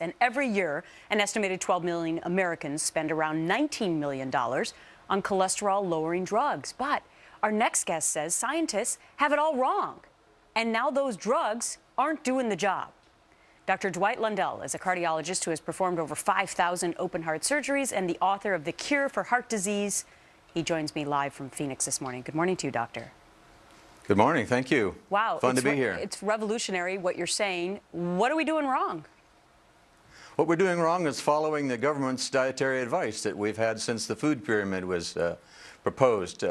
And every year, an estimated 12 million Americans spend around $19 million on cholesterol-lowering drugs. But our next guest says scientists have it all wrong, and now those drugs aren't doing the job. Dr. Dwight Lundell is a cardiologist who has performed over 5,000 open-heart surgeries and the author of The Cure for Heart Disease. He joins me live from Phoenix this morning. Good morning to you, Doctor. Good morning. Thank you. Wow. Fun to be here. It's revolutionary what you're saying. What are we doing wrong? What we're doing wrong is following the government's dietary advice that we've had since the food pyramid was proposed.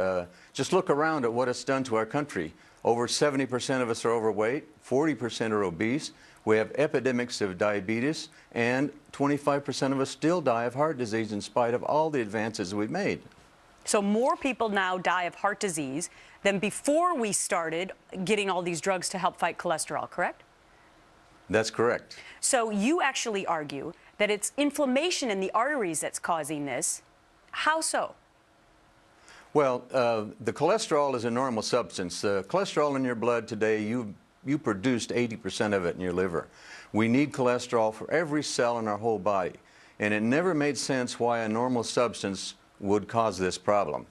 Just look around at what it's done to our country. Over 70% of us are overweight, 40% are obese. We have epidemics of diabetes, and 25% of us still die of heart disease in spite of all the advances we've made. So more people now die of heart disease than before we started getting all these drugs to help fight cholesterol, correct? That's correct. So you actually argue that it's inflammation in the arteries that's causing this. How so? Well, the cholesterol is a normal substance. The cholesterol in your blood today, you produced 80% of it in your liver. We need cholesterol for every cell in our whole body. And it never made sense why a normal substance would cause this problem.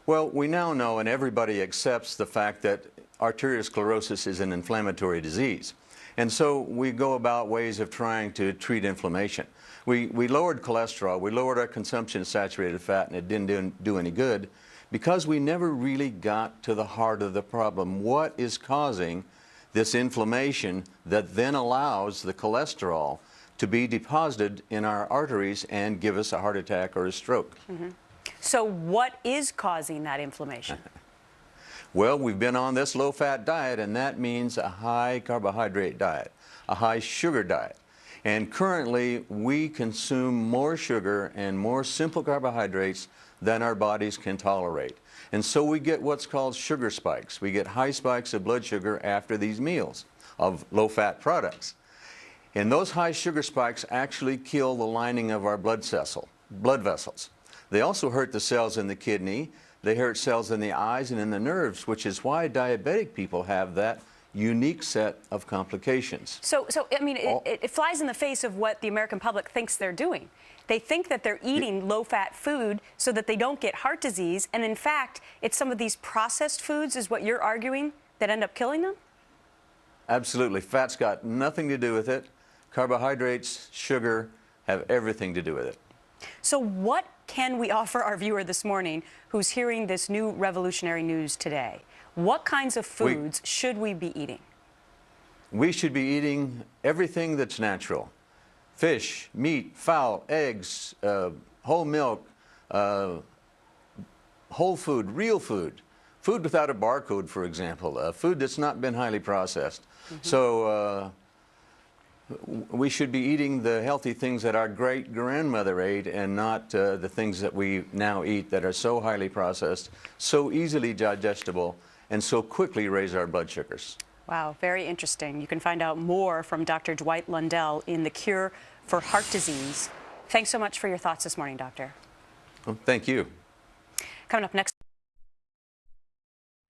Well, we now know, and everybody accepts the fact that arteriosclerosis is an inflammatory disease. And so we go about ways of trying to treat inflammation. We lowered cholesterol, we lowered our consumption of saturated fat, and it didn't do any good because we never really got to the heart of the problem. What is causing this inflammation that then allows the cholesterol to be deposited in our arteries and give us a heart attack or a stroke? Mm-hmm. So what is causing that inflammation? Well, we've been on this low-fat diet, and that means a high-carbohydrate diet, a high-sugar diet. And currently, we consume more sugar and more simple carbohydrates than our bodies can tolerate. And so we get what's called sugar spikes. We get high spikes of blood sugar after these meals of low-fat products. And those high sugar spikes actually kill the lining of our blood vessels. They also hurt the cells in the kidney. They hurt cells in the eyes and in the nerves, which is why diabetic people have that unique set of complications. So I mean, it flies in the face of what the American public thinks they're doing. They think that they're eating low-fat food so that they don't get heart disease, and in fact, it's some of these processed foods, is what you're arguing, that end up killing them? Absolutely. Fat's got nothing to do with it. Carbohydrates, sugar, have everything to do with it. So what can we offer our viewer this morning who's hearing this new revolutionary news today? What kinds of foods should we be eating? We should be eating everything that's natural. Fish, meat, fowl, eggs, whole milk, whole food, real food. Food without a barcode, for example. Food that's not been highly processed. Mm-hmm. So we should be eating the healthy things that our great-grandmother ate and not the things that we now eat that are so highly processed, so easily digestible, and so quickly raise our blood sugars. Wow, very interesting. You can find out more from Dr. Dwight Lundell in The Cure for Heart Disease. Thanks so much for your thoughts this morning, Doctor. Well, thank you. Coming up next.